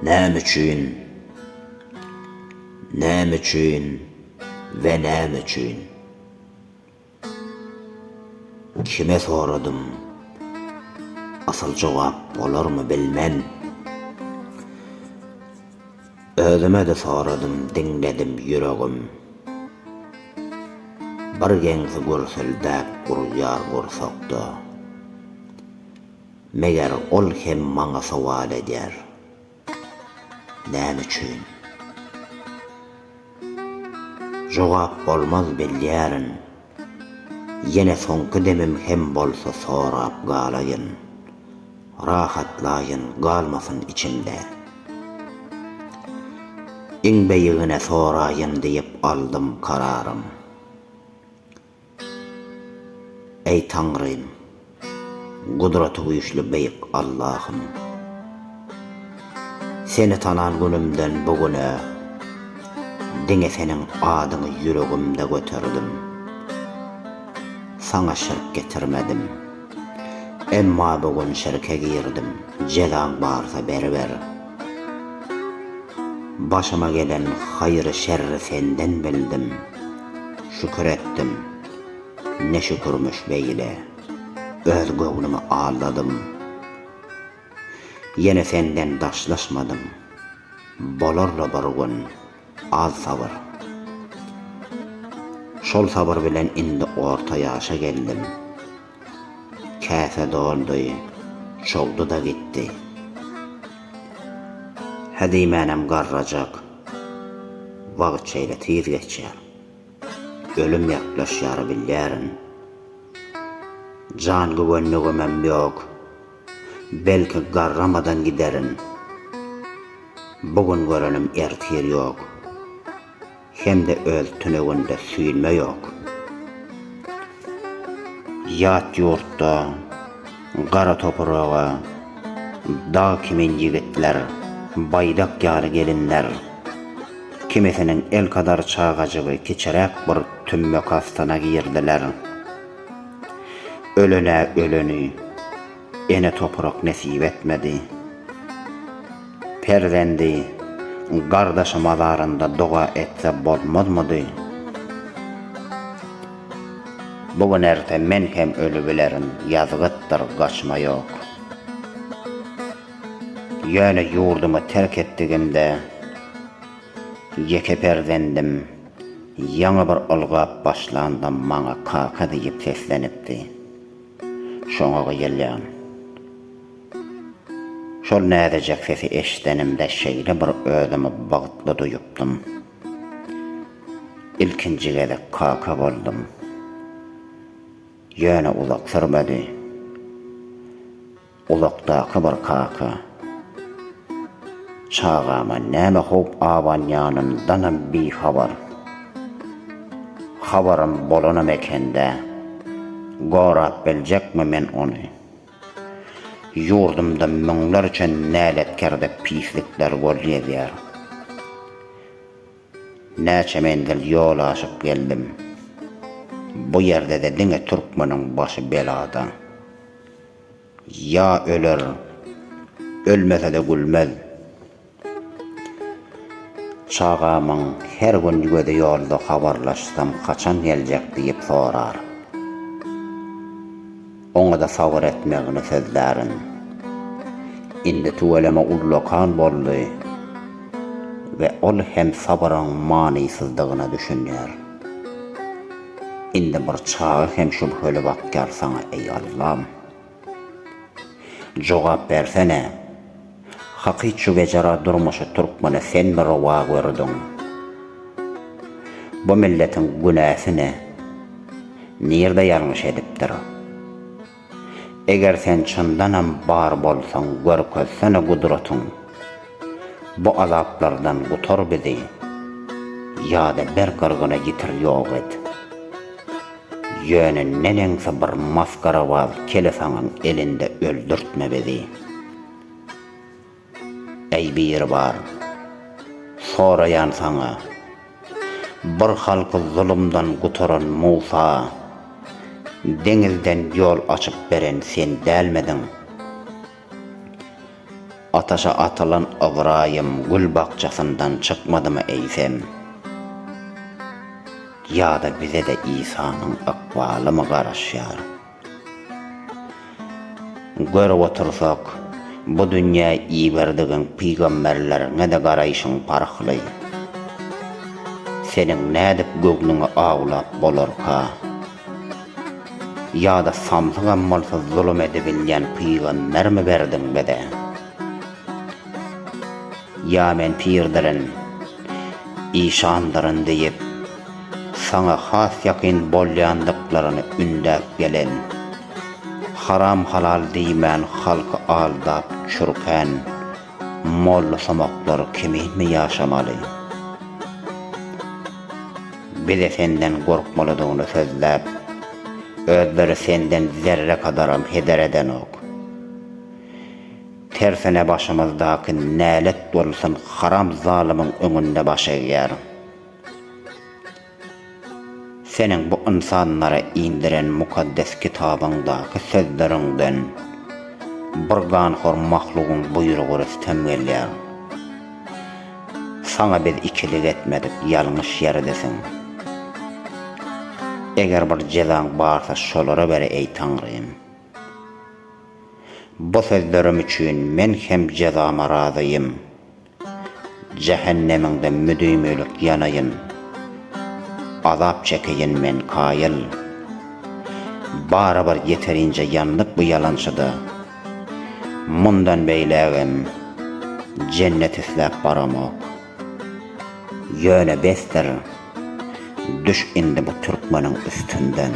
Näme üçin? Näme üçin we näme üçin? Kime soradım? Asıl cevap bolarmy bilmän. Özüme de soradım, dinledim yüregim. Bir geňsi gürseldäp gurýar gursakda. Meger ol hem maňa sowal eder. Näme üçin? Jogap bolmaz bilýärin. Yine soňky demim hem bolsa sorap galayyn. Rahatlayın galmasın içimde. İňbeýigine sorayın diýip aldım kararım. Ey Tanrym, gudraty güýçli beýik Allah'ım. Seni tanan günümden bugüne, diňe seniň adyňy yüregimde göterdim. Sana şirk getirmedim. Emma bugün şirke girdim. Celan barsa berber. Başıma gelen hayrı şerri senden bildim. Şükür ettim. Ne şükürmüş beyle. Öz göwnümi ağladım. Yine senden daşlaşmadım. Bolarla bir gün az sabır. Şol sabır bilen indi orta yaşa geldim. Käse doldy, çoldu da gitti. Hedimenem garrajak, wagt şeýle tiz geçýär. Ölüm ýaklaşýar bilýärin. Jan güwenligimem ýok, belki garramadan giderin. Bugün görenim ertir ýok, hem de öz tüneginde süýünme ýok. Yat yurtda, gara toprağa, dağ kimin yigitler, baydak ýaly gelinler, kimisinin el kadar çağacığı keçerek bir tümmök astana girdiler. Ölene ölünü, ene toprak nesip etmedi. Perdendi, gardaşı mazarında dua etse bolmazmydy? Bugün erte men hem ölü bilerim, yazgıttır kaçma yok. Yani yurdumu terk ettigimde, yeke perdendim, yaňy bir olgap başlandım maňa kaka diýip seslenipdi. Şoňa gelýän. Şol nädejek sesi eşdenimde şeýle bir özümi bagtly duýupdym. İlkinji gelek kaka boldum. Ýöne uzak sürmedi. Uzakdaky bir kaka. Çağama näme hop awanyanyndan bir habar. Habarym bolanam ekende. Gorap biljekmi men onu? Yurdumda müňler üçin näletkerde pislikler bolýar. Näçe mendil ýol aşyp geldim. Bu yerde de diňe türkmeniň başı belada. Ya öler, ölmese de gülmez. Çağamyň her gün ýügede ýolda habarlaşsam kaçan geljek diýip sorar. Oňa da sabır etmegini sözlärin. Indi tuweleme ullokan boldy ve ol hem sabyryň manysyzdygyna düşünýär. Indi bir çağı hem şüpheli bakkar sana ey Allah'ım. Jogap bersene. Hakyky şu becara durmuşy türkmene sen bir rowa gördüň. Bu milletin günäsini nirde ýalňyş edipdir? Eger sen çyndanam bar bolsaň görkezsene gudratyň. Bu azaplardan gutar bizi. Ýa-da bir gyrgyna ýitir ýok et. Ýöne neneňse bir maskara var kelesaňyň elinde öldürtme bizi. Ey bir bar, sorayan sana, bir halky zulümdan gutaran Musa, deňizden ýol açyp beren sen dälmediň. Ataşa atılan Ibrahim gül bakçasından çıkmadı mı eysem? Ya da bize de İsa'nın akbalı mı garaşyar? Görüp otursak, bu dünya iberdiğin peygamberlerine de garayışın parıklı. Senin nädip gögnüňe ağlap bolarka? Ya da samsyň ammalsa zulüm edebilýän peygamber mi berdiň bede? Ya men pirdirin, işandırın deyip, sana has yakin bolýandyklaryny ündäp gelen, haram halal diýmän halky aldap çürken, molla samoklary kiminmi ýaşamaly? Bize senden gorkmalydygyny sözläp, özleri senden zerre kadaram heder eden ok. Tersine başımızdaky nälet bolsun haram zalymyň öňünde baş eger. Senin bu insanlara indiren mukaddes kitabyňdaky sözleriňden bir ganhor mahlugyň buyrugy istem gelýär. Sana biz ikilik etmedik, ýalňyş ýerdesin. Eger bir jezaň barsa şolara bere ey Taňrym. Bu sözlerim üçin men hem jezama razıyım. Cehenneminde müdümlük yanayın. Azap çekeyin men kayıl. Barabar yeterince yandık bu yalançıda. Mundan beyleğim cennet islap baramok. Yöne bester düş indi bu Türkmenin üstünden.